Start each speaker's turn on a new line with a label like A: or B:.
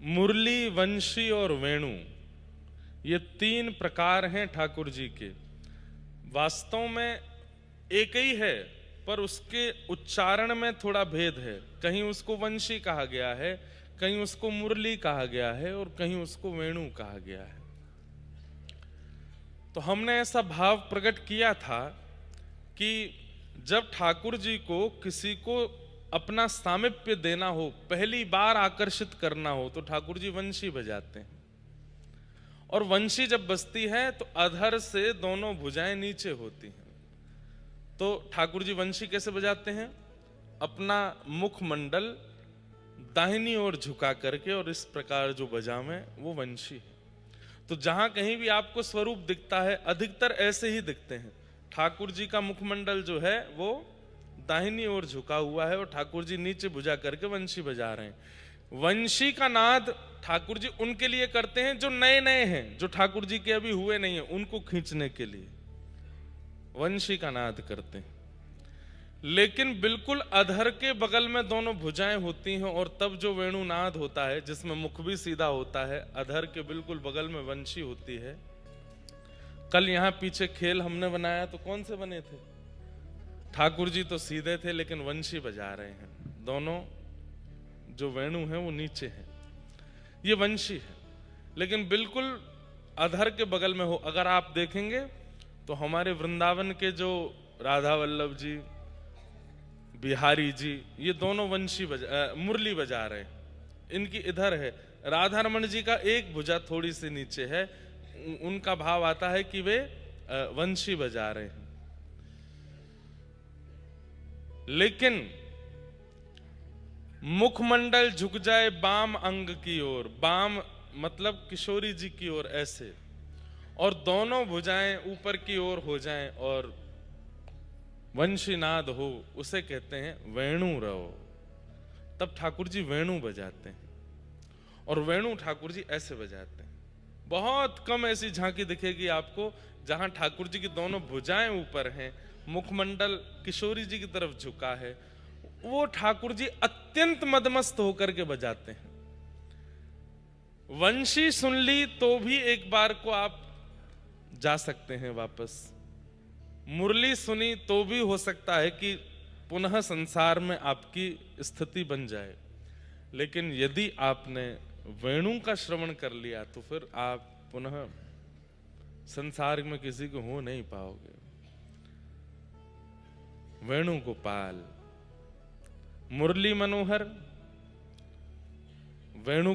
A: मुरली, वंशी और वेणु, ये तीन प्रकार हैं ठाकुर जी के। वास्तव में एक ही है, पर उसके उच्चारण में थोड़ा भेद है। कहीं उसको वंशी कहा गया है, कहीं उसको मुरली कहा गया है और कहीं उसको वेणु कहा गया है। तो हमने ऐसा भाव प्रकट किया था कि जब ठाकुर जी को किसी को अपना सामिप्य देना हो, पहली बार आकर्षित करना हो, तो ठाकुर जी वंशी बजाते हैं। और वंशी जब बजती है तो अधर से दोनों भुजाएं नीचे होती हैं। तो ठाकुर जी वंशी कैसे बजाते हैं? अपना मुखमंडल दाहिनी ओर झुका करके, और इस प्रकार जो बजावे वो वंशी है। तो जहां कहीं भी आपको स्वरूप दिखता है, अधिकतर ऐसे ही दिखते हैं। ठाकुर जी का मुखमंडल जो है वो दाहिनी ओर झुका हुआ है और ठाकुर जी नीचे भुजा करके वंशी बजा रहे हैं। वंशी का नाद ठाकुर जी उनके लिए करते हैं जो नए नए हैं, जो ठाकुर जी के अभी हुए नहीं है, उनको खींचने के लिए वंशी का नाद करते हैं। लेकिन बिल्कुल अधर के बगल में दोनों भुजाएं होती हैं, और तब जो वेणुनाद होता है जिसमें मुख भी सीधा होता है, अधर के बिल्कुल बगल में वंशी होती है। कल यहां पीछे खेल हमने बनाया तो कौन से बने थे? ठाकुर जी तो सीधे थे लेकिन वंशी बजा रहे हैं, दोनों जो वेणु हैं वो नीचे हैं, ये वंशी है। लेकिन बिल्कुल अधर के बगल में हो, अगर आप देखेंगे तो हमारे वृंदावन के जो राधा वल्लभ जी, बिहारी जी, ये दोनों वंशी मुरली बजा रहे हैं। इनकी इधर है। राधा रमन जी का एक भुजा थोड़ी सी नीचे है, उनका भाव आता है कि वे वंशी बजा रहे हैं। लेकिन मुखमंडल झुक जाए बाम अंग की ओर, बाम मतलब किशोरी जी की ओर ऐसे, और दोनों भुजाएं ऊपर की ओर हो जाएं और वंशीनाद हो, उसे कहते हैं वेणु रहो। तब ठाकुर जी वेणु बजाते हैं, और वेणु ठाकुर जी ऐसे बजाते हैं। बहुत कम ऐसी झांकी दिखेगी आपको जहां ठाकुर जी की दोनों भुजाएं ऊपर हैं, मुखमंडल किशोरी जी की तरफ झुका है। वो ठाकुर जी अत्यंत मदमस्त होकर के बजाते हैं। वंशी सुन ली तो भी एक बार को आप जा सकते हैं वापस। मुरली सुनी तो भी हो सकता है कि पुनः संसार में आपकी स्थिति बन जाए। लेकिन यदि आपने वेणु का श्रवण कर लिया तो फिर आप पुनः संसार में किसी को हो नहीं पाओगे। वेणु गोपाल, मुरली मनोहर, वेणु